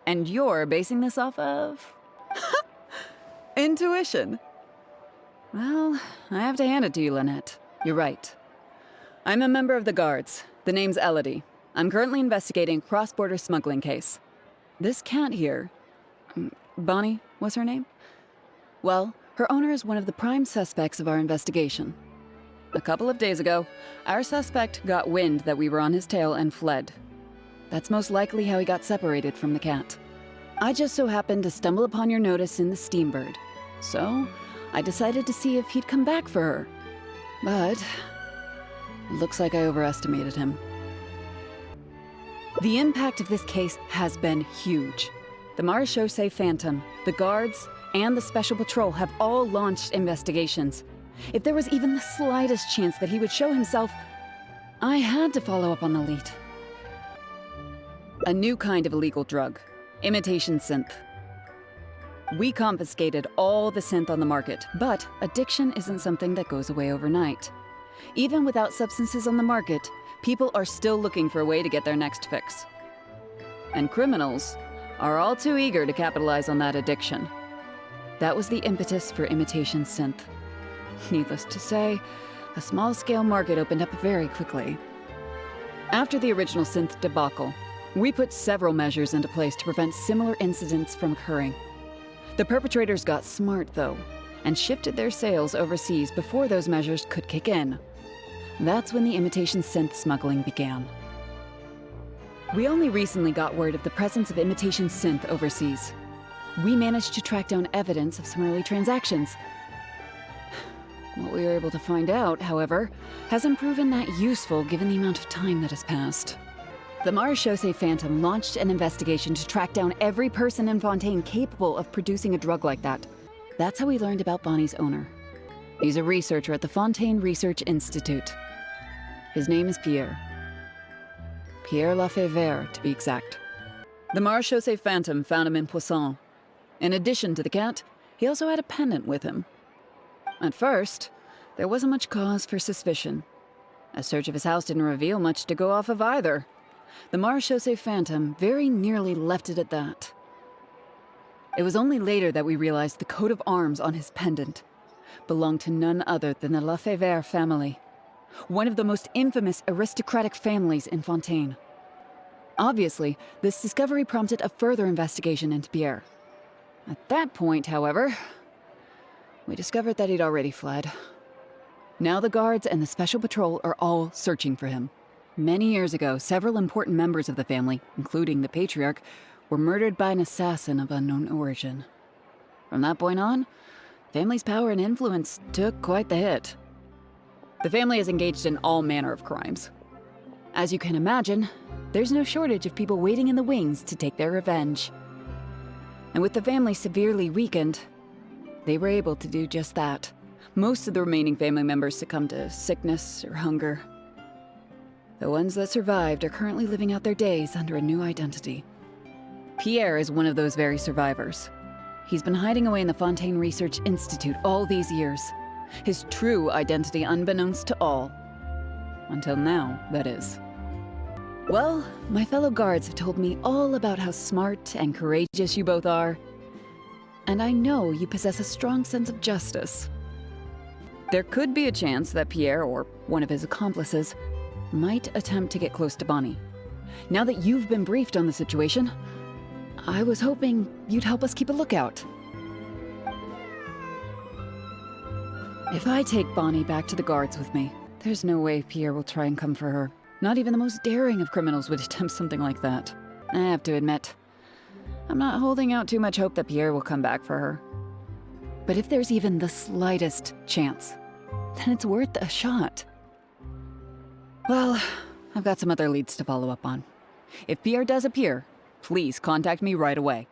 And you're basing this off of? Intuition. Well, I have to hand it to you, Lynette. You're right. I'm a member of the Guards. The name's Elodie. I'm currently investigating a cross-border smuggling case. This cat here... Bonnie, what's her name? Well, her owner is one of the prime suspects of our investigation. A couple of days ago, our suspect got wind that we were on his tail and fled. That's most likely how he got separated from the cat. I just so happened to stumble upon your notice in the Steambird, so I decided to see if he'd come back for her. But it looks like I overestimated him. The impact of this case has been huge. The Marechaussee Phantom, the Guards, and the Special Patrol have all launched investigations. If there was even the slightest chance that he would show himself, I had to follow up on the lead. A new kind of illegal drug, imitation synth. We confiscated all the synth on the market, but addiction isn't something that goes away overnight. Even without substances on the market, people are still looking for a way to get their next fix. And criminals are all too eager to capitalize on that addiction. That was the impetus for imitation synth. Needless to say, a small-scale market opened up very quickly. After the original synth debacle, we put several measures into place to prevent similar incidents from occurring. The perpetrators got smart, though, and shifted their sales overseas before those measures could kick in. That's when the imitation synth smuggling began. We only recently got word of the presence of imitation synth overseas. We managed to track down evidence of some early transactions. What we were able to find out, however, hasn't proven that useful given the amount of time that has passed. The Marechaussee Phantom launched an investigation to track down every person in Fontaine capable of producing a drug like that. That's how we learned about Bonnie's owner. He's a researcher at the Fontaine Research Institute. His name is Pierre. Pierre Lafayette, to be exact. The Marechaussee Phantom found him in Poisson. In addition to the cat, he also had a pendant with him. At first, there wasn't much cause for suspicion. A search of his house didn't reveal much to go off of either. The Marechaussee Phantom very nearly left it at that. It was only later that we realized the coat of arms on his pendant belonged to none other than the Lafayette family, one of the most infamous aristocratic families in Fontaine. Obviously, this discovery prompted a further investigation into Pierre. At that point, however, we discovered that he'd already fled. Now the Guards and the Special Patrol are all searching for him. Many years ago, several important members of the family, including the Patriarch, were murdered by an assassin of unknown origin. From that point on, the family's power and influence took quite the hit. The family is engaged in all manner of crimes. As you can imagine, there's no shortage of people waiting in the wings to take their revenge. And with the family severely weakened, they were able to do just that. Most of the remaining family members succumbed to sickness or hunger. The ones that survived are currently living out their days under a new identity. Pierre is one of those very survivors. He's been hiding away in the Fontaine Research Institute all these years. His true identity unbeknownst to all. Until now, that is. Well, my fellow guards have told me all about how smart and courageous you both are. And I know you possess a strong sense of justice. There could be a chance that Pierre, or one of his accomplices, might attempt to get close to Bonnie. Now that you've been briefed on the situation, I was hoping you'd help us keep a lookout. If I take Bonnie back to the Guards with me, there's no way Pierre will try and come for her. Not even the most daring of criminals would attempt something like that. I have to admit, I'm not holding out too much hope that Pierre will come back for her. But if there's even the slightest chance, then it's worth a shot. Well, I've got some other leads to follow up on. If Pierre does appear, please contact me right away.